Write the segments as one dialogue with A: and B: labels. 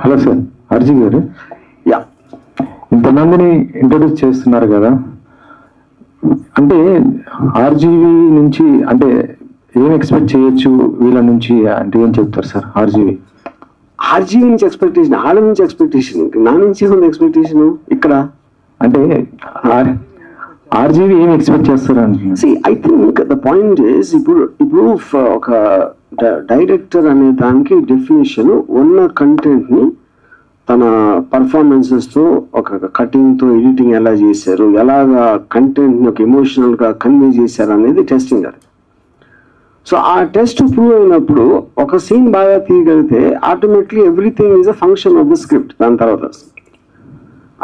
A: Hello sir, అర్జీ గారు.
B: Yeah,
A: ఇంతమందిని ఇంట్రొడ్యూస్ చేస్తున్నారు కదా, అంటే ఆర్జీవి నుంచి అంటే ఏం ఎక్స్పెక్ట్ చేయొచ్చు వీళ్ళ నుంచి అంటే ఏం చెప్తారు సార్?
B: ఆర్జీవి నుంచి ఎక్స్పెక్టేషన్, ఆడ నుంచి ఎక్స్పెక్టేషన్, నా నుంచి ఉంది ఎక్స్పెక్టేషన్ ఇక్కడ.
A: అంటే ఆర్జీవి ఏం ఎక్స్పెక్ట్ చేస్తారు అంటే
B: I think the point is ఇప్పుడు ఒక డైరెక్టర్ అనే దానికి డెఫినేషన్ ఉన్న కంటెంట్ ని తన పర్ఫార్మెన్సెస్ తో, ఒక కటింగ్ తో, ఎడిటింగ్ ఎలా చేశారు, ఎలాగా కంటెంట్ ని ఒక ఎమోషనల్ గా కన్వే చేశారు అనేది టెస్టింగ్ అది. సో ఆ టెస్ట్ ప్రూవ్ అయినప్పుడు ఒక సీన్ బాగా తీయగలిగితే automatically everything is a function of the script. దాని తర్వాత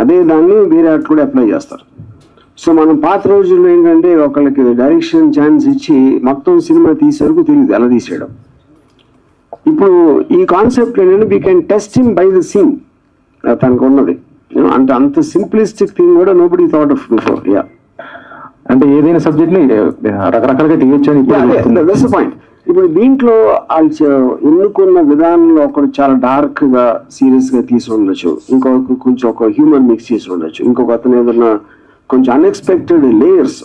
B: అదే దాన్ని వేరే ఆర్ట్ కూడా అప్లై చేస్తారు. సో మనం పాత రోజుల్లో ఏంటంటే ఒకళ్ళకి డైరెక్షన్ ఛాన్స్ ఇచ్చి మొత్తం సినిమా తీసేవరకు తెలియదు ఎలా తీసేయడం. ఇప్పుడు ఈ కాన్సెప్ట్ ఏంటంటే we can test him by the scene తనకు ఉన్నది. అంటే అంత సింప్లిస్టిక్ థింగ్ కూడా nobody thought of before. Yeah,
A: అంటే ఏదైనా సబ్జెక్ట్ ని రకరకాలుగా తీయొచ్చు అని
B: పాయింట్. ఇప్పుడు దీంట్లో ఎన్నుకున్న విధానంలో ఒకరు చాలా డార్క్ గా సీరియస్ గా తీసి ఉండొచ్చు, ఇంకొక కొంచెం ఒక హ్యూమర్ మిక్స్ చేసి ఉండొచ్చు, ఇంకొక అతను ఏదన్నా కొంచెం అన్ఎక్స్పెక్టెడ్ లేయర్స్.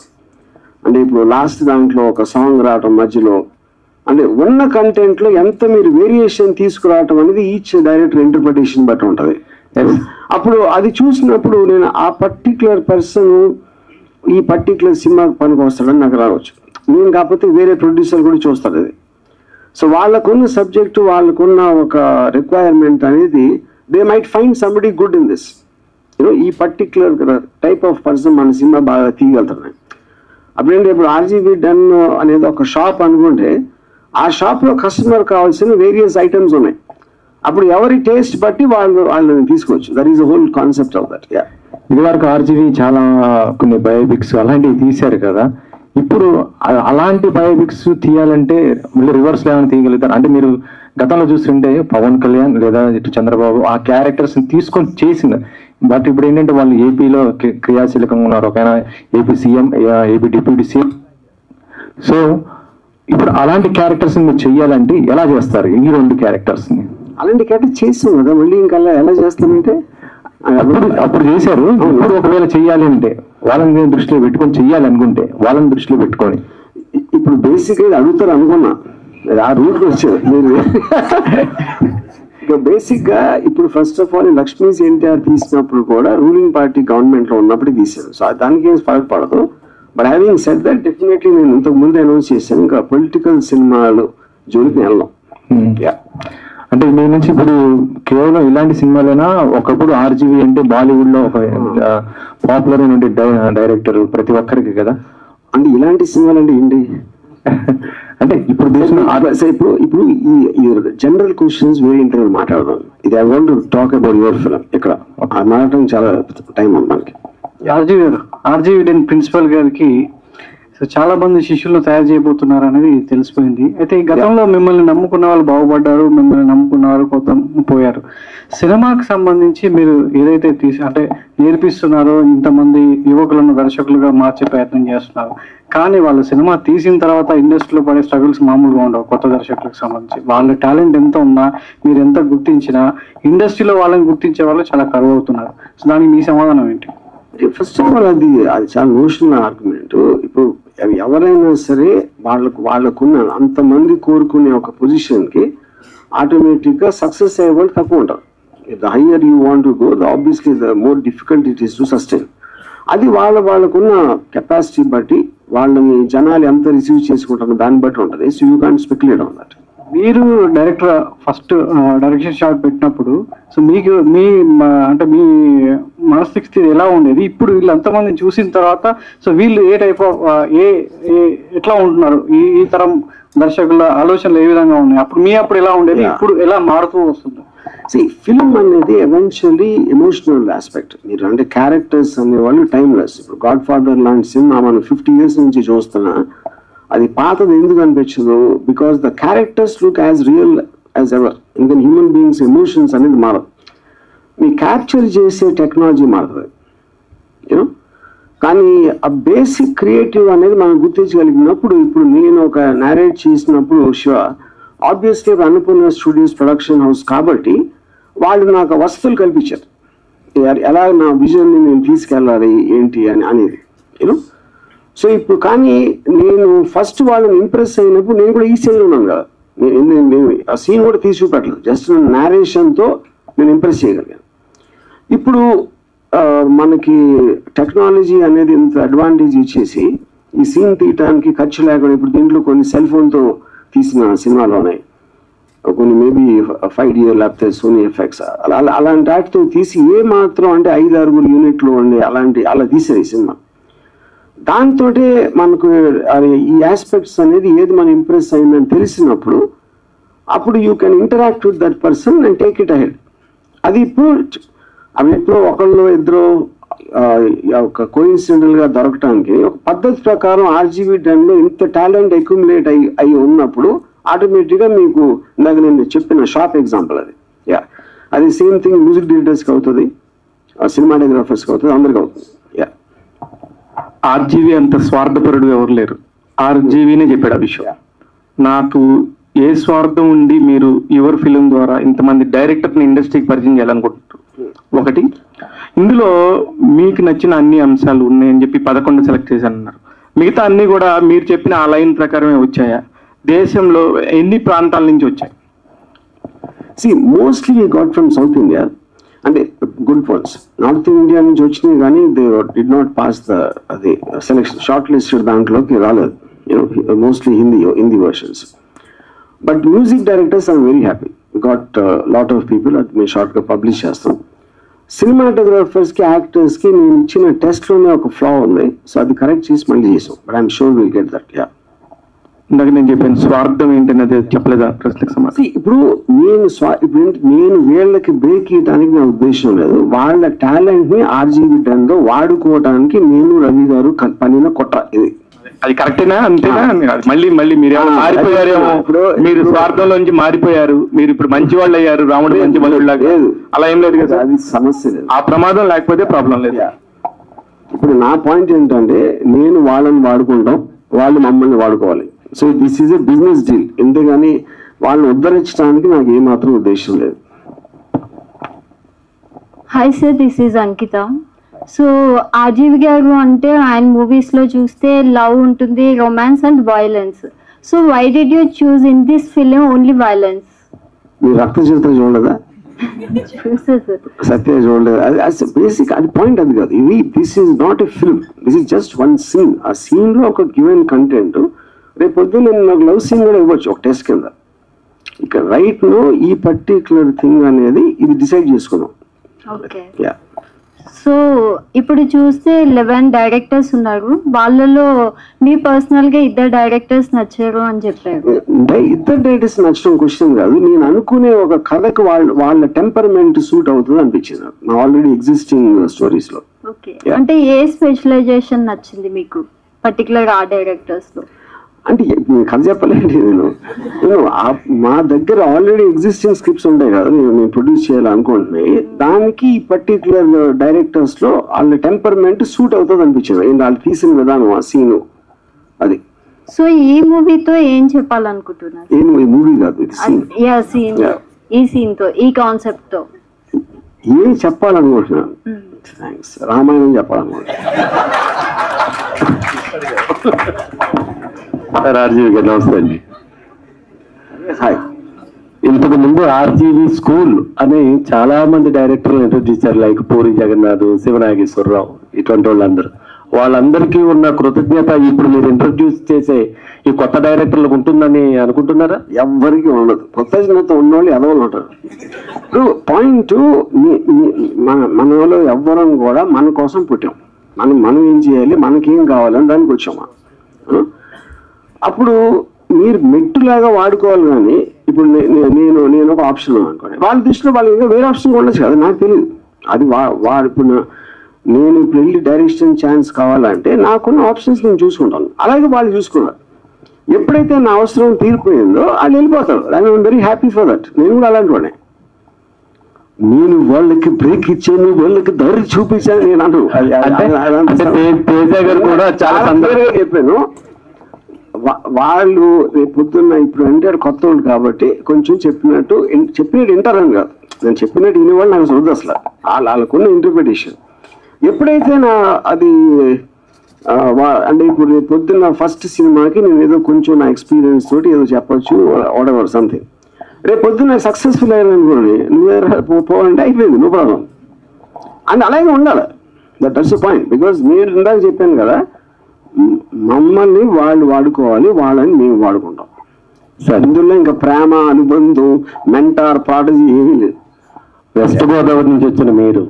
B: అంటే ఇప్పుడు లాస్ట్ దాంట్లో ఒక సాంగ్ రావటం మధ్యలో, అంటే ఉన్న కంటెంట్ లో ఎంత మీరు వేరియేషన్ తీసుకురావటం అనేది ఈచ్ డైరెక్టర్ ఇంటర్ప్రిటేషన్ బట్టి ఉంటుంది. అప్పుడు అది చూసినప్పుడు నేను ఆ పర్టికులర్ పర్సన్ ఈ పర్టికులర్ సినిమాకి పనికి వస్తాడని నాకు రావచ్చు. నేను కాకపోతే వేరే ప్రొడ్యూసర్ కూడా చూస్తాడు అది. సో వాళ్ళకున్న సబ్జెక్టు, వాళ్ళకున్న ఒక రిక్వైర్మెంట్ అనేది they might find somebody good in this. ఈ పర్టికులర్ టైప్ ఆఫ్ పర్సన్ మన సినిమా బాగా తీయగలుగుతున్నాయి. అప్పుడేంటి, ఇప్పుడు ఆర్జీబీ డన్ అనేది ఒక షాప్ అనుకుంటే ఆ షాప్ లో కస్టమర్ కావాల్సిన వేరియస్ ఐటమ్స్ ఉన్నాయి. అప్పుడు ఎవరి టేస్ట్ బట్టి వాళ్ళని తీసుకోవచ్చు. That is the whole concept of that. Yeah,
A: ఇది వరకు ఆర్జీవి చాలా కొన్ని బయోపిక్స్ అలాంటివి తీశారు కదా, ఇప్పుడు అలాంటి బయోపిక్స్ తీయాలంటే మళ్ళీ రివర్స్ లో ఏమైనా తీయగలుగుతారు? అంటే మీరు గతంలో చూస్తుంటే పవన్ కళ్యాణ్ లేదా ఇటు చంద్రబాబు ఆ క్యారెక్టర్స్ తీసుకొని చేసింది. బట్ ఇప్పుడు ఏంటంటే వాళ్ళు ఏపీలో క్రియాశీలకంగా ఉన్నారు, ఒక AP CM, AP deputy CM. So ఇప్పుడు అలాంటి క్యారెక్టర్స్ మీరు చెయ్యాలంటే ఎలా చేస్తారు? ఈ రెండు క్యారెక్టర్స్ ని
B: అలాంటి క్యారెక్టర్ చేస్తాం కదా, మళ్ళీ ఇంకా ఎలా చేస్తామంటే
A: అప్పుడు చేశారు. ఇప్పుడు ఒకవేళ చెయ్యాలి అంటే వాళ్ళని దృష్టిలో పెట్టుకొని చెయ్యాలి అనుకుంటే వాళ్ళని దృష్టిలో పెట్టుకొని
B: ఇప్పుడు బేసిక్ గా అడుగుతారు అనుకున్నా, ఆ రూట్ వచ్చారు మీరు. బేసిక్ గా ఇప్పుడు first of all Lakshmi's NTR తీసినప్పుడు కూడా రూలింగ్ పార్టీ గవర్నమెంట్ లో ఉన్నప్పుడు తీశారు. సో దానికి ఏం ఫరక్ పడదు. But having said that definitely నేను ఇంతకు ముందు అనౌన్స్ చేశాను, ఇంకా పొలిటికల్ సినిమాలు జోలికి వెళ్ళాం.
A: అంటే మీ నుంచి ఇప్పుడు కేవలం ఇలాంటి సినిమాలైనా, ఒకప్పుడు ఆర్జీవి అంటే బాలీవుడ్ లో ఒక పాపులర్ అయిన డైరెక్టర్ ప్రతి ఒక్కరికి కదా.
B: అంటే ఇలాంటి సినిమాలు అంటే ఏంటి
A: అంటే ఇప్పుడు
B: ఇప్పుడు ఈ జనరల్ క్వశ్చన్స్ వేరే ఇంటర్వ్యూ మాట్లాడదాం. ఇది I want to talk about your film. ఇక్కడ మాట్లాడటం చాలా టైం ఉంది మనకి.
C: ఆర్జీవి ప్రిన్సిపల్ గారికి చాలా మంది శిష్యులను తయారు చేయబోతున్నారు అనేది తెలిసిపోయింది. అయితే ఈ గతంలో మిమ్మల్ని నమ్ముకున్న వాళ్ళు బాగుపడ్డారు, మిమ్మల్ని నమ్ముకున్న వాళ్ళు కొంత పోయారు. సినిమాకి సంబంధించి మీరు ఏదైతే అంటే నేర్పిస్తున్నారో, ఇంతమంది యువకులను దర్శకులుగా మార్చే ప్రయత్నం చేస్తున్నారు. కానీ వాళ్ళు సినిమా తీసిన తర్వాత ఇండస్ట్రీలో పడే స్ట్రగుల్స్ మామూలుగా ఉండవు. కొత్త దర్శకులకు సంబంధించి వాళ్ళ టాలెంట్ ఎంత ఉన్నా, మీరు ఎంత గుర్తించినా, ఇండస్ట్రీలో వాళ్ళని గుర్తించే వాళ్ళు చాలా కరువు అవుతున్నారు. సో దానికి మీ సమాధానం ఏంటి?
B: ఫస్ట్ ఆఫ్ ఆల్ అది చాలా నోషనల్ ఆర్గ్యుమెంట్. ఇప్పుడు ఎవరైనా సరే వాళ్ళకున్న అంతమంది కోరుకునే ఒక పొజిషన్ కి ఆటోమేటిక్ గా సక్సెస్ అయ్యే వాళ్ళు తక్కువ ఉంటారు. The higher you want to go, obviously the more difficult it is to sustain. అది వాళ్ళకున్న కెపాసిటీ బట్టి, వాళ్ళని జనాలు ఎంత రిసీవ్ చేసుకుంటారో దాన్ని బట్టి ఉంటుంది. So you can't speculate on that.
C: మీరు డైరెక్టర్ ఫస్ట్ డైరెక్షన్ షాట్ పెట్టినప్పుడు సో మీకు మీ మనస్థితి ఎలా ఉండేది? ఇప్పుడు వీళ్ళు అంతమందిని చూసిన తర్వాత సో వీళ్ళు ఏ టైప్ ఆఫ్ ఎట్లా ఉంటున్నారు, ఈ తరం దర్శకుల ఆలోచనలు ఏ విధంగా ఉన్నాయి? అప్పుడు ఎలా ఉండేది, ఇప్పుడు ఎలా మారుతూ వస్తుంది?
B: ఫిల్మ్ అనేది ఎవెన్చువల్లీ ఎమోషనల్ ఆస్పెక్ట్. మీరు అంటే క్యారెక్టర్స్ అనేవాళ్ళు టైమ్లెస్. ఇప్పుడు గాడ్ ఫాదర్ లాంటి సినిమా మనం 50 years నుంచి చూస్తున్నా, అది పాతది ఎందుకు అనిపించదు? Because the characters look as real as ever. ఇంకా హ్యూమన్ బీయింగ్స్ ఎమోషన్స్ అనేది మారదు. మీ క్యాప్చర్ చేసే టెక్నాలజీ మారుతుంది, యూనో. కానీ ఆ బేసిక్ క్రియేటివ్ అనేది మనం గుర్తించగలిగినప్పుడు, ఇప్పుడు నేను ఒక నారేట్ చేసినప్పుడు Shiva obviously Annapurna studios production house కాబట్టి వాళ్ళు నాకు వసతులు కల్పించారు, ఎలా నా విజన్ని నేను తీసుకెళ్ళాలి ఏంటి అని అనేది యూనో. సో ఇప్పుడు కానీ నేను ఫస్ట్ వాళ్ళని ఇంప్రెస్ అయినప్పుడు నేను కూడా ఈ సీన్లో ఉన్నాను కదా, నేను ఆ సీన్ కూడా తీసి చూపెట్టలేదు, జస్ట్ నేరేషన్తో నేను ఇంప్రెస్ చేయగలిగాను. ఇప్పుడు మనకి టెక్నాలజీ అనేది ఇంత అడ్వాంటేజ్ ఇచ్చేసి ఈ సీన్ తీయటానికి ఖర్చు లేకుండా ఇప్పుడు దీంట్లో కొన్ని సెల్ ఫోన్తో తీసిన సినిమాలు ఉన్నాయి, కొన్ని మేబీ 5D లేకపోతే సోనీ ఎఫెక్ట్స్ అలాంటి వాటితో తీసి ఏ మాత్రం అంటే 5-6 యూనిట్లు ఉండే అలా తీసేది సినిమా. దాంతో మనకు ఈ ఆస్పెక్ట్స్ అనేది ఏది మనం ఇంప్రెస్ అయిందని తెలిసినప్పుడు అప్పుడు you can interact with that person and take it ahead. అది ఇప్పుడు ఒకళ్ళు ఇద్దరు ఒక కోఇన్సిడెంటల్ గా దొరకటానికి ఒక పద్ధతి ప్రకారం RGV డన్లో ఇంత టాలెంట్ అక్యుములేట్ అయి ఉన్నప్పుడు ఆటోమేటిక్గా మీకు ఇందాక నేను చెప్పిన షార్ప్ ఎగ్జాంపుల్ అది. అది సేమ్ థింగ్ మ్యూజిక్ డైరెక్టర్స్కి అవుతుంది, సినిమాటోగ్రాఫర్స్కి అవుతుంది, అందరికీ అవుతుంది.
A: RGV అంత స్వార్థపరుడు ఎవరు లేరు, RGVనే చెప్పాడు ఆ విషయం. నాకు ఏ స్వార్థం ఉండి మీరు యువర్ ఫిలిం ద్వారా ఇంతమంది డైరెక్టర్ని ఇండస్ట్రీకి పరిచయం చేయాలనుకుంటున్నారు? ఒకటి, ఇందులో మీకు నచ్చిన అన్ని అంశాలు ఉన్నాయని చెప్పి 11 సెలెక్ట్ చేశానన్నారు. మిగతా అన్ని కూడా మీరు చెప్పిన ఆ లైన్ ప్రకారమే వచ్చాయా? దేశంలో ఎన్ని ప్రాంతాల నుంచి వచ్చాయి?
B: Mostly we got from south India, అంటే గుడ్ పాయింట్స్. నార్త్ ఇండియా నుంచి వచ్చినాయి కానీ దే డిడ్ నాట్ పాస్ అది సెలెక్షన్, షార్ట్ లిస్టెడ్ దాంట్లోకి రాలేదు, mostly Hindi versions. But music directors I'm very happy, got lot of people, అది మేము షార్ట్గా పబ్లిష్ చేస్తాం. సినిమాటోగ్రాఫర్స్కి యాక్టర్స్కి నేను ఇచ్చిన టెస్ట్లోనే ఒక ఫ్లా ఉంది, సో అది కరెక్ట్ చేసి మళ్ళీ చేసాం. But I'm sure will get that.
A: ఇందాక నేను చెప్పాను స్వార్థం ఏంటనేది చెప్పలేదా ప్రశ్నకు సమాధానం?
B: ఇప్పుడు నేను వీళ్ళకి బ్రేక్ ఇవ్వడానికి నా ఉద్దేశం లేదు, వాళ్ళ టాలెంట్ ని RGV డన్లో వాడుకోవడానికి నేను రవి గారు పనిన కొట్ట. ఇది
A: అది కరెక్టేనా? అంతేనా? మళ్ళీ మీరు మారిపోయారేమో, మీరు స్వార్థంలోంచి మారిపోయారు, మీరు ఇప్పుడు మంచి వాళ్ళు అయ్యారు, రాముడు మంచి వాళ్ళు అలా ఏం లేదు కదా.
B: అది సమస్య లేదు,
A: ఆ ప్రమాదం లేకపోతే ప్రాబ్లం లేదు.
B: ఇప్పుడు నా పాయింట్ ఏంటంటే నేను వాళ్ళని వాడుకుంటాం, వాళ్ళు మమ్మల్ని వాడుకోవాలి. So this is a business deal, ఎందుకని వాళ్ళని ఉద్ధరించడానికి నాకు ఏమాత్రం ఉద్దేశం లేదు.
D: Hi sir, this is Ankita. So RGV గారు అంటే ఆయన మూవీస్ లో చూస్తే లవ్ ఉంటుంది, romance and violence. So why did you choose in this film only violence?
B: మీరు రక్త చరిత్ర చూడలేదా? సత్య చూడలేదు. అది బేసిక్, అది పాయింట్ అది కాదు. ఇది this is not a film, this is just one scene. ఆ సీన్ లో ఒక గివెన్ కంటెంట్, రేపు పొద్దున్న నేను నాకు లవ్ సీన్ కూడా ఇవ్వచ్చు ఒక టెస్ట్ కింద. ఇక రైట్ నో ఈ పర్టికులర్ థింగ్ అనేది ఇది డిసైడ్ చేసుకున్నాం.
D: సో ఇప్పుడు చూస్తే 11 డైరెక్టర్స్ ఉన్నారు, వాళ్ళలో మీ పర్సనల్ గా 2 డైరెక్టర్స్ నచ్చారు అని చెప్పారు.
B: 2 డైరెక్టర్స్ నచ్చడం క్వశ్చన్ కాదు, నేను అనుకునే ఒక కథకు వాళ్ళ టెంపర్మెంట్ సూట్ అవుతుంది అనిపించింది నా ఆల్రెడీ ఎగ్జిస్టింగ్ స్టోరీస్ లో.
D: ఓకే, అంటే ఏ స్పెషలైజేషన్ నచ్చింది మీకు పర్టికులర్ ఆ డైరెక్టర్స్ లో?
B: అంటే కథ చెప్పలేండి, నేను మా దగ్గర ఆల్రెడీ ఎగ్జిస్టింగ్ స్క్రిప్ట్స్ ఉంటాయి కదా, నేను ప్రొడ్యూస్ చేయాలనుకుంటున్నాయి, దానికి ఈ పర్టికులర్ డైరెక్టర్స్ లో వాళ్ళ టెంపర్మెంట్ సూట్ అవుతుంది అనిపించింది, వాళ్ళు తీసిన విధానం, ఆ సీను అది.
D: సో ఈ మూవీతో ఏం చెప్పాలనుకుంటున్నారు?
B: ఈ మూవీ కాదు, ఇది సీన్.
D: ఈ సీన్ తో, ఈ కాన్సెప్ట్ తో
B: ఏం చెప్పాలనుకుంటున్నాను? థ్యాంక్స్. రామాయణం చెప్పాలనుకుంటున్నాను.
A: RGV గారు నమస్తే అండి.
B: హాయ్.
A: ఇంతకు ముందు RGV స్కూల్ అని చాలా మంది డైరెక్టర్లు ఇంట్రొడ్యూస్ చేశారు, లైక్ పూరి జగన్నాథ్, శివనాగేశ్వరరావు, ఇటువంటి వాళ్ళందరికీ ఉన్న కృతజ్ఞత ఇప్పుడు మీరు ఇంట్రొడ్యూస్ చేసే ఈ కొత్త డైరెక్టర్లకు ఉంటుందని అనుకుంటున్నారా?
B: ఎవ్వరికి ఉండదు, కొత్త చిన్నత ఉన్నోళ్ళు ఎదవలు ఉంటారు. ఇప్పుడు పాయింట్, మనలో ఎవ్వరం కూడా మన కోసం పుట్టాం, మనం ఏం చేయాలి, మనకేం కావాలని దానికి వచ్చామా. అప్పుడు మీరు మెట్టులాగా వాడుకోవాలి, కానీ ఇప్పుడు నేను ఒక ఆప్షన్ అనుకోండి, వాళ్ళ దృష్టిలో వాళ్ళు ఇంకా వేరే ఆప్షన్ ఉండొచ్చు కదా, నాకు తెలియదు. అది ఇప్పుడు నేను ఇప్పుడు వెళ్ళి డైరెక్షన్ ఛాన్స్ కావాలంటే నాకున్న ఆప్షన్స్ నేను చూసుకుంటాను, అలాగే వాళ్ళు చూసుకున్నారు. ఎప్పుడైతే నా అవసరం తీరిపోయిందో వాళ్ళు వెళ్ళిపోతారు. I'm very happy for that. నేను కూడా అలాంటి వాడే, నేను వాళ్ళకి బ్రేక్ ఇచ్చాను, వాళ్ళకి దారి చూపించాను నేను అను.
A: కూడా చాలా సందర్భంగా
B: చెప్పాను. వాళ్ళు రేపు పొద్దున్న ఇప్పుడు అంటే కొత్త వాళ్ళు కాబట్టి కొంచెం చెప్పినట్టు వింటారని కాదు, నేను చెప్పినట్టు వినేవాళ్ళు నాకు చూద్దు అసలు వాళ్ళకున్న ఇంటర్ప్రిటేషన్. ఎప్పుడైతే అది అంటే ఇప్పుడు రేపు పొద్దున్న ఫస్ట్ సినిమాకి నేను ఏదో కొంచెం నా ఎక్స్పీరియన్స్ తోటి ఏదో చెప్పొచ్చు, వాట్ ఎవర్ సంథింగ్. రేపు పొద్దున్న సక్సెస్ఫుల్ అయ్యాను అనుకోండి, నువ్వే పోవాలంటే అయిపోయింది, నో ప్రాబ్లం. అండ్ అలాగే ఉండాలి. That's the point. బికాజ్ మీరు ఇందాక చెప్పాను కదా, మమ్మల్ని వాళ్ళు వాడుకోవాలి, వాళ్ళని మేము వాడుకుంటాం. ఇందులో ఇంకా ప్రేమ, అనుబంధం, మెంటార్, ప్రాటజీ ఏమీ లేదు.
A: వెస్ట్ గోదావరి నుంచి వచ్చిన మీరు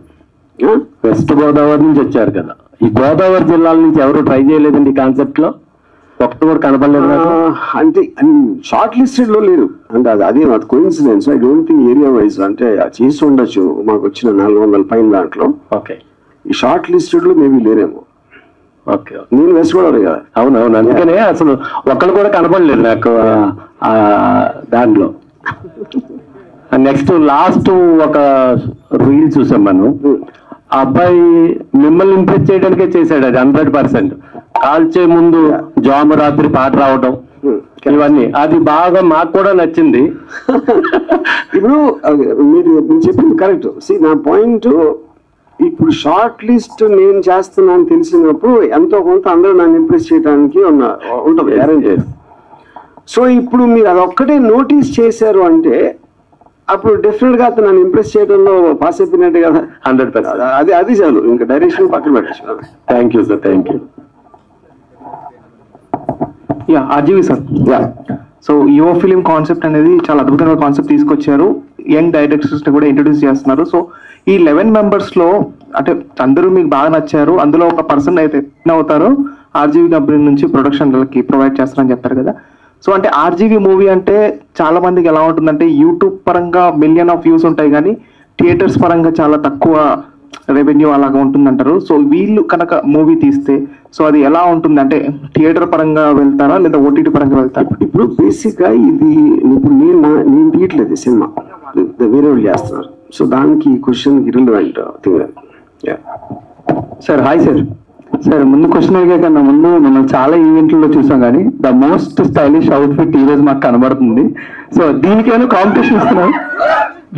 A: వెస్ట్ గోదావరి నుంచి వచ్చారు కదా, ఈ గోదావరి జిల్లాల నుంచి ఎవరు ట్రై చేయలేదండి ఈ కాన్సెప్ట్ లో? ఒకటి కూడా కనపడలేదు
B: అంటే షార్ట్ లిస్టెడ్ లో లేరు అంటే అదే coincidence. I don't think area wise అంటే చేసి ఉండొచ్చు. మాకు వచ్చిన 400 పైన దాంట్లో
A: ఓకే,
B: ఈ షార్ట్ లిస్టెడ్ లో మేబీ లేరేమో.
A: ఓకే,
B: నేను వెస్ట్ గోదావరి కదా.
A: అవునవును, అందుకనే అసలు ఒక్కళ్ళు కూడా కనపడలేదు నాకు దాంట్లో. నెక్స్ట్ లాస్ట్ ఒక రీల్ చూసాం మనం, ఆ అబ్బాయి మిమ్మల్ని ఇంప్రెస్ చేయడానికే చేశాడు అది 100%. కాల్చే ముందు జాము రాత్రి పాట రావడం ఇవన్నీ అది బాగా మాకు కూడా నచ్చింది.
B: ఇప్పుడు మీరు చెప్పింది కరెక్ట్. నా పాయింట్, ఇప్పుడు షార్ట్ లిస్ట్ నేను చేస్తున్నాను తెలిసినప్పుడు ఎంతో కొంత అందరూ నన్ను ఇంప్రెస్ చేయడానికి ఉంటుంది గ్యారెంటీ. సో ఇప్పుడు మీరు అదొక్కటే నోటీస్ చేశారు అంటే అప్పుడు డెఫినెట్ గా నన్ను ఇంప్రెస్ చేయడంలో పాస్ అయిపోయినట్టు కదా.
A: 100%.
B: అది చాలు, ఇంకా డైరెక్షన్ పక్కన పెట్టచ్చు.
A: Thank you sir, thank you.
C: RGV sir, so యువ ఫిలిం కాన్సెప్ట్ అనేది చాలా అద్భుతమైన కాన్సెప్ట్ తీసుకొచ్చారు. యంగ్ డైరెక్టర్స్ ని కూడా ఇంట్రొడ్యూస్ చేస్తున్నారు. సో ఈ 11 మెంబర్స్ లో అంటే అందరూ మీకు బాగా నచ్చారు, అందులో ఒక పర్సన్ అయితే అవుతారు ఆర్జీవి కంపెనీ నుంచి ప్రొడక్షన్ కి ప్రొవైడ్ చేస్తారని చెప్పారు కదా. సో అంటే ఆర్జీవి మూవీ అంటే చాలా మందికి ఎలా ఉంటుందంటే యూట్యూబ్ పరంగా మిలియన్ ఆఫ్ వ్యూస్ ఉంటాయి కానీ థియేటర్స్ పరంగా చాలా తక్కువ రెవెన్యూ అలాగా ఉంటుందంటారు. సో వీళ్ళు కనుక మూవీ తీస్తే సో అది ఎలా ఉంటుంది అంటే థియేటర్ పరంగా వెళ్తారా లేదా ఓటీటీ పరంగా వెళ్తారా?
B: ఇప్పుడు బేసిక్ గా ఇది ఇప్పుడు నేను తీయట్లేదు సినిమా, వేరే వాళ్ళు చేస్తున్నారు. సో దానికి question irrelevant thing.
C: Sir hi sir. Sir ముందు క్వశ్చన్ అడిగే కన్నా ముందు మనం చాలా ఈవెంట్లలో చూసాం కానీ ద మోస్ట్ స్టైలిష్ అవుట్ఫిట్ ఈ రోజు మాకు కనబడుతుంది. సో దీనికి ఏమైనా కాంపిటీషన్ ఇస్తున్నారు?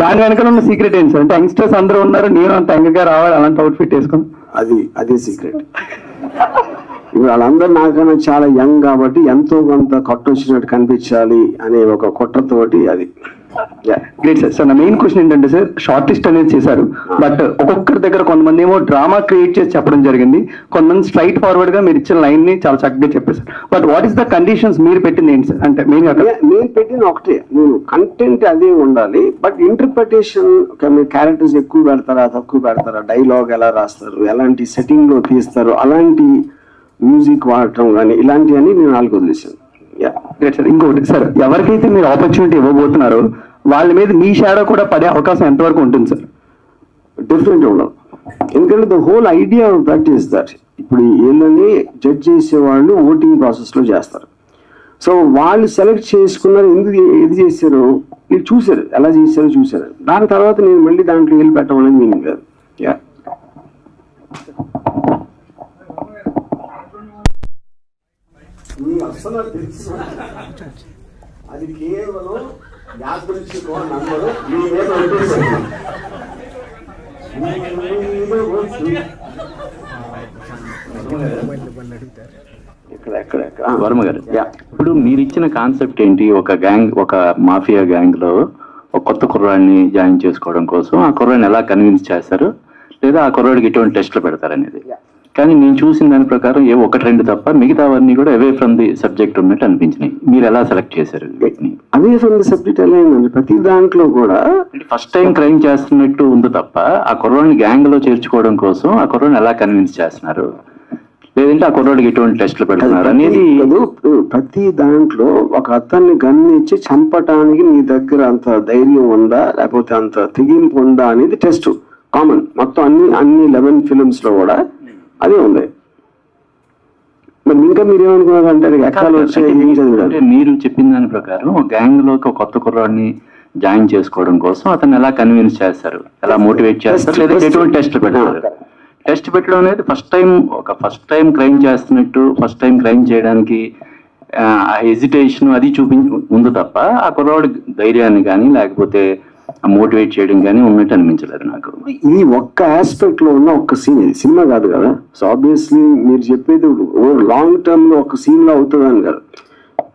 C: దాని వెనకాల ఉన్న సీక్రెట్ ఏంటి సార్? అంటే యంగ్స్టర్స్ అందరూ ఉన్నారు, నేను అంత యంగ్గా రావాలి అలాంటి అవుట్ఫిట్ వేసుకుని.
B: అదే సీక్రెట్. ఇప్పుడు వాళ్ళందరూ నాకన్నా చాలా యంగ్ కాబట్టి ఎంతో కొంత కొట్టొచ్చినట్టు కనిపించాలి అనే ఒక కుట్రతోటి అది.
C: Great sir. సార్ నా మెయిన్ క్వశ్చన్ ఏంటంటే సార్, షార్టిస్ట్ అనేది చేశారు బట్ ఒక్కొక్కరి దగ్గర కొంతమంది ఏమో డ్రామా క్రియేట్ చేసి చెప్పడం జరిగింది, కొంతమంది స్ట్రైట్ ఫార్వర్డ్ గా మీరు ఇచ్చిన లైన్ ని చాలా చక్కగా చెప్పేశారు. But what is the conditions మీరు పెట్టింది ఏంటి సార్? అంటే
B: నేను పెట్టిన ఒకటే, నేను కంటెంట్ అదే ఉండాలి బట్ ఇంటర్ప్రిటేషన్ క్యారెక్టర్స్ ఎక్కువ పెడతారా తక్కువ పెడతారా, డైలాగ్ ఎలా రాస్తారు, ఎలాంటి సెట్టింగ్ లో తీస్తారు, అలాంటి మ్యూజిక్ వాడటం కానీ ఇలాంటివన్నీ నేను వాళ్ళకి వదిలేసాను.
C: సార్ ఇంకొకటి సార్, ఎవరికైతే మీరు ఆపర్చునిటీ ఇవ్వబోతున్నారో వాళ్ళ మీద మీ షాడో కూడా పడే అవకాశం ఎంతవరకు ఉంటుంది సార్?
B: డెఫినెట్గా ఉండదు. ఎందుకంటే the whole idea of that is that ఇప్పుడు వీళ్ళని జడ్జ్ చేసేవాళ్ళు ఓటింగ్ ప్రాసెస్ లో చేస్తారు. సో వాళ్ళు సెలెక్ట్ చేసుకున్నారు, ఎందుకు ఏది చేశారు వీళ్ళు చూసారు, ఎలా చేశారో చూసారు. దాని తర్వాత నేను మళ్ళీ దాంట్లో వెళ్ళి పెట్టడం అనేది మీనింగ్ లేదు. అది కేవలం
A: వర్మ గారు, ఇప్పుడు మీరు ఇచ్చిన కాన్సెప్ట్ ఏంటి? ఒక గ్యాంగ్, ఒక మాఫియా గ్యాంగ్ లో ఒక కొత్త కుర్రాడిని జాయిన్ చేసుకోవడం కోసం ఆ కుర్రాడిని ఎలా కన్విన్స్ చేస్తారు లేదా ఆ కుర్రాడికి ఎటువంటి టెస్ట్లు పెడతారనేది. కానీ నేను చూసిన దాని ప్రకారం ఏ 1-2 తప్ప మిగతావన్నీ కూడా అవే ఫ్రమ్ ది సబ్జెక్ట్ ఉన్నట్టు అనిపించినాయి. మీరు ఎలా సెలెక్ట్ చేశారు వీటిని?
B: అవే ఫ్రమ్ ది సబ్జెక్ట్ ఎలా అయిందండి, ప్రతి దాంట్లో కూడా
A: ఫస్ట్ టైం క్రైమ్ చేస్తున్నట్టు ఉంది తప్ప ఆ కుర్రాడిని గ్యాంగ్ లో చేర్చుకోవడం కోసం ఆ కుర్రాడిని ఎలా కన్విన్స్ చేస్తున్నారు, లేదంటే ఆ కుర్రాడికి ఎటువంటి టెస్ట్లు పెడుతున్నారు అనేది.
B: ప్రతి దాంట్లో ఒక అతన్ని గన్నిచ్చి చంపటానికి నీ దగ్గర అంత ధైర్యం ఉందా లేకపోతే అంత తెగింపు ఉందా అనేది టెస్ట్ కామన్. మొత్తం అన్ని 11 ఫిలిమ్స్ లో కూడా అదే ఉంది. మరి ఇంకా మీరేమనుకున్నారు అంటే
A: మీరు చెప్పిన దాని ప్రకారం గ్యాంగ్ లోకి ఒక కొత్త కుర్రాడిని జాయిన్ చేసుకోవడం కోసం అతను ఎలా కన్విన్స్ చేస్తారు, ఎలా మోటివేట్ చేస్తారు, లేదా ఎటువంటి టెస్ట్ పెడతారు? టెస్ట్ పెట్టడం అనేది ఫస్ట్ టైం క్రైమ్ చేస్తున్నట్టు, ఫస్ట్ టైం క్రైమ్ చేయడానికి ఆ హెజిటేషన్ అది ఉంది తప్ప ఆ కుర్రాడి ధైర్యాన్ని కానీ లేకపోతే
E: మోటివేట్ చేయడం కానీ ఉన్నట్టు అనిపించలేదు నాకు.
B: ఇది ఒక్క ఆస్పెక్ట్ లో ఉన్న ఒక్క సీన్, ఇది సినిమా కాదు కదా. సో ఆబ్వియస్లీ మీరు చెప్పేది లాంగ్ టర్మ్ లో ఒక సీన్ లో అవుతుందని కదా.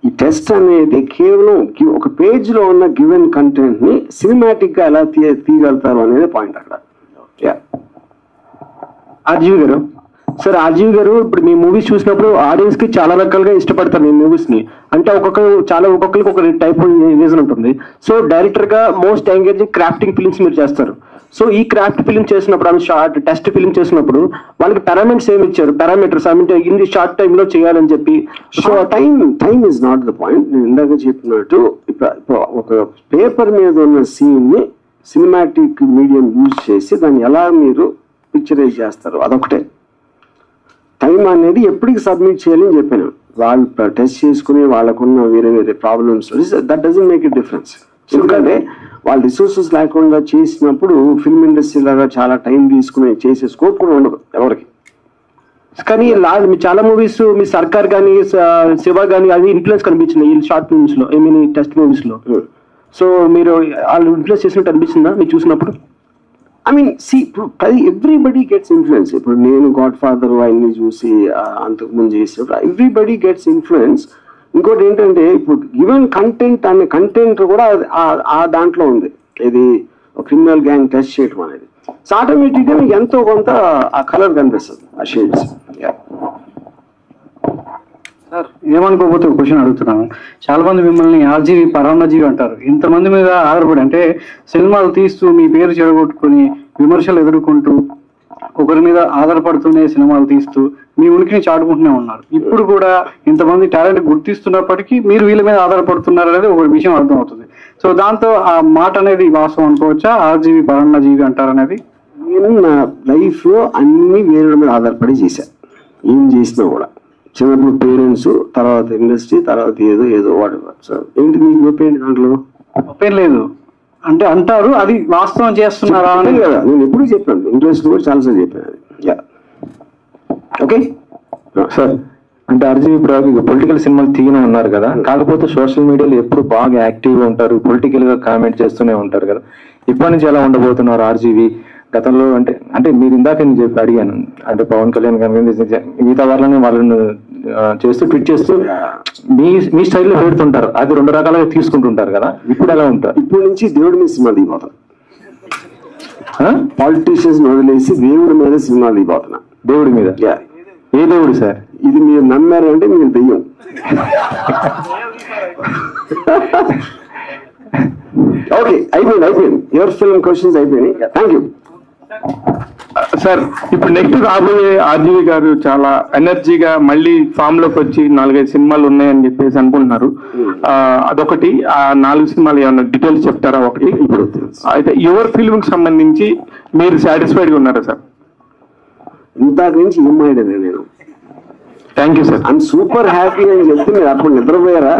B: ఈ టెస్ట్ అనేది కేవలం ఒక పేజ్ లో ఉన్న గివెన్ కంటెంట్ ని సినిమాటిక్ గా ఎలా తీయగలుగుతారు అనేది పాయింట్ అక్కడ.
F: ఆర్జీవి గారు, సార్ ఆర్జీవి గారు ఇప్పుడు మీ మూవీస్ చూసినప్పుడు ఆడియన్స్ కి చాలా రకాలుగా ఇష్టపడతారు మీ మూవీస్ ని. అంటే ఒక్కొక్కరికి ఒక టైప్ రీజన్ ఉంటుంది. సో డైరెక్టర్ గా మోస్ట్ ఎంగేజింగ్ క్రాఫ్టింగ్ ఫిల్మ్స్ మీరు చేస్తారు. సో ఈ క్రాఫ్ట్ ఫిల్మ్ చేసినప్పుడు ఆమె షార్ట్ టెస్ట్ ఫిల్మ్ చేసినప్పుడు వాళ్ళకి పారామీటర్స్ ఏమి ఇచ్చారు? పారామీటర్స్ అంటే ఇన్ని షార్ట్ టైమ్ లో చేయాలని చెప్పి.
B: So time is not the point. నేను ఇందాక చెప్పినట్టు ఇప్పుడు ఒక పేపర్ మీద ఉన్న సీన్ ని సినిమాటిక్ మీడియం యూజ్ చేసి దాన్ని ఎలా మీరు పిక్చరైజ్ చేస్తారు, అదొకటే. టైం అనేది ఎప్పటికి సబ్మిట్ చేయాలని చెప్పాను. వాళ్ళు టెస్ట్ చేసుకుని వాళ్ళకున్న వేరే వేరే problems, that doesn't make it difference. ఎందుకంటే వాళ్ళ రిసోర్సెస్ లేకుండా చేసినప్పుడు ఫిల్మ్ ఇండస్ట్రీ లాగా చాలా టైం తీసుకుని చేసే స్కోప్ కూడా ఉండదు ఎవరికి.
F: కానీ మీ చాలా మూవీస్ మీ సర్కార్ కానీ శివ కానీ అది ఇన్ఫ్లుయెన్స్ కనిపించింది ఈ షార్ట్ ఫిల్మ్స్ లో, ఐ మీన్ ఈ టెస్ట్ మూవీస్ లో. సో మీరు వాళ్ళు ఇన్ఫ్లుయెన్స్ చేసినట్టు అనిపించిందా మీరు చూసినప్పుడు?
B: I mean everybody gets influence. ఇప్పుడు నేను గాడ్ ఫాదర్ అవన్నీ చూసి అంతకుముందు చేసినప్పుడు ఎవ్రీబడి గెట్స్ ఇన్ఫ్లుయెన్స్. ఇంకోటి ఏంటంటే ఇప్పుడు గివెన్ కంటెంట్ అనే కంటెంట్ కూడా ఆ దాంట్లో ఉంది. ఇది క్రిమినల్ గ్యాంగ్ టెస్ట్ చేయడం అనేది. సో ఆటోమేటిక్గా మీకు ఎంతో కొంత ఆ కలర్ కనిపిస్తుంది, ఆ షేడ్స్.
C: సార్ ఏమనుకోకపోతే ఒక క్వశ్చన్ అడుగుతున్నాను. చాలా మంది మిమ్మల్ని ఆర్జీవి పరాన్నజీవి అంటారు. ఇంతమంది మీద ఆధారపడి అంటే సినిమాలు తీస్తూ మీ పేరు చెడగొట్టుకుని విమర్శలు ఎదుర్కొంటూ ఒకరి మీద ఆధారపడుతూనే సినిమాలు తీస్తూ మీ ఉనికిని చాటుకుంటూనే ఉన్నారు. ఇప్పుడు కూడా ఇంతమంది టాలెంట్ గుర్తిస్తున్నప్పటికీ మీరు వీళ్ళ మీద ఆధారపడుతున్నారు అనేది ఒక విషయం అర్థం అవుతుంది. సో దాంతో ఆ మాట అనేది వాస్తవం అనుకోవచ్చా? ఆర్జీవి పరాన్నజీవి అంటారు అనేది.
B: నేను నా లైఫ్ లో అన్ని వేరే మీద ఆధారపడి చేశాను. ఏం చేసినా కూడా చిన్నప్పుడు పేరెంట్స్, తర్వాత ఇండస్ట్రీ, తర్వాత ఏదో వాడు. ఏంటి మీకు ఒపేంటి దాంట్లో?
C: ఒపేన్ లేదు అంటే అంటారు, అది వాస్తవం చేస్తున్నారా అని
B: కదా నేను ఎప్పుడు చెప్పాను. ఇంట్రెస్ట్ కూడా చాలాసార్లు చెప్పాను అది. ఓకే
A: సార్, అంటే ఆర్జీవి పొలిటికల్ సినిమాలు తీయనే ఉన్నారు కదా, కాకపోతే సోషల్ మీడియాలో ఎప్పుడు బాగా యాక్టివ్గా ఉంటారు, పొలిటికల్ గా కామెంట్ చేస్తూనే ఉంటారు కదా. ఇప్పటి నుంచి ఎలా ఉండబోతున్నారు ఆర్జీవి? గతంలో అంటే మీరు ఇందాక నేను చెప్పి అడిగాను, అంటే పవన్ కళ్యాణ్ కానీ మిగతా వాళ్ళని చేస్తూ ట్వీట్ చేస్తూ మీ స్టైల్లో పెడుతుంటారు, అది రెండు రకాలుగా తీసుకుంటుంటారు కదా. ఇప్పుడు ఎలా ఉంటారు?
B: ఇప్పుడు నుంచి దేవుడి మీద సినిమా దిగిపోతాను. పాలిటీషియన్స్ వదిలేసి దేవుడి మీద సినిమా దిగిపోతున్నా.
A: దేవుడి మీద? ఏ దేవుడు సార్?
B: ఇది మీరు నమ్మారు అంటే మీరు దెయ్యం. ఓకే, అయిపోయింది. యువర్ ఫిల్మ్ క్వశ్చన్స్ అయిపోయినాయి. Thank you
G: sir. ఇప్పుడు నెక్స్ట్ రాబోయే ఆర్జీవి గారు చాలా ఎనర్జీగా మళ్ళీ ఫామ్ లోకి వచ్చి 4-5 సినిమాలు ఉన్నాయని చెప్పేసి అనుకుంటున్నారు. అదొకటి. ఆ 4 సినిమాలు ఏమన్నా డీటెయిల్స్ చెప్తారా? ఒకటి
B: ఇప్పుడు
G: అయితే యువర్ ఫిల్మ్ కి సంబంధించి మీరు సాటిస్ఫైడ్ గా ఉన్నారా సార్?
B: ఇంతకు నుంచి ఏమాయినా నేను
G: thank you sir.
B: I'm super happy అని చెప్తే మీరు అప్పుడు నిద్రపోయారా?